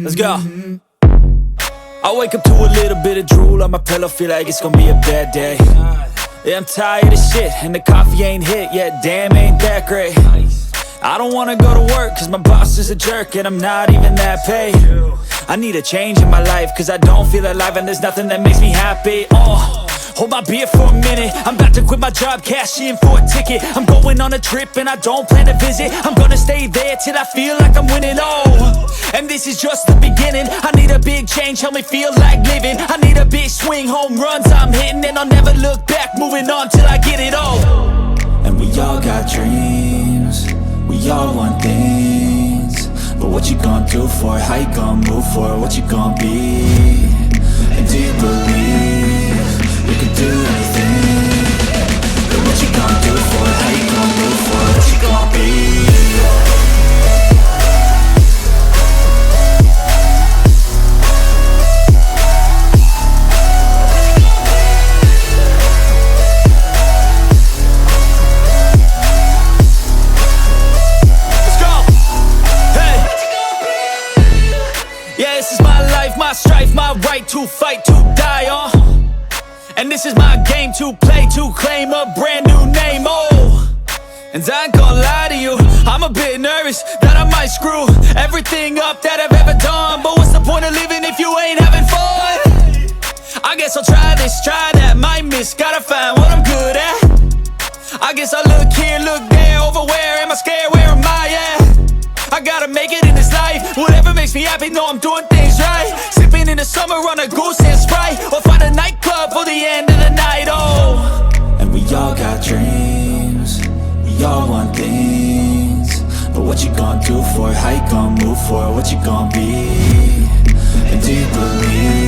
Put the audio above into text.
Let's go. I wake up to a little bit of drool on my pillow, feel like it's gonna be a bad day. Yeah, I'm tired of shit, and the coffee ain't hit yet, damn, ain't that great. I don't wanna go to work, cause my boss is a jerk, and I'm not even that paid. I need a change in my life, cause I don't feel alive, and there's nothing that makes me happy. Hold my beer for a minute, I'm about to quit my job, cash in for a ticket. I'm going on a trip and I don't plan to visit. I'm gonna stay there till I feel like I'm winning, and this is just the beginning. I need a big change, help me feel like living. I need a big swing, home runs I'm hitting, and I'll never look back, moving on till I get it all. And we all got dreams, we all want things, but what you gonna do for it? How you gonna move for it? What you gonna be? And do you believe you can do anything? But what you gonna do for it? How you gonna move for it? What you gonna be? Let's go! Hey! Yeah, this is my life, my strife, my right to fight, to die on. And this is my game to play, to claim a brand new name, And I ain't gonna lie to you, I'm a bit nervous that I might screw everything up that I've ever done. But what's the point of living if you ain't having fun? I guess I'll try this, try that, might miss, gotta find what I'm good at. I guess I look here, look there, over where am I scared, where am I at? I gotta make it in this life, whatever makes me happy, know I'm doing things right. Sipping in the summer on a goose and Sprite, or find a nightclub for the end of the night, And we all got dreams, we all want things, but what you gonna do for it? How you gonna move for it? What you gonna be? And do you believe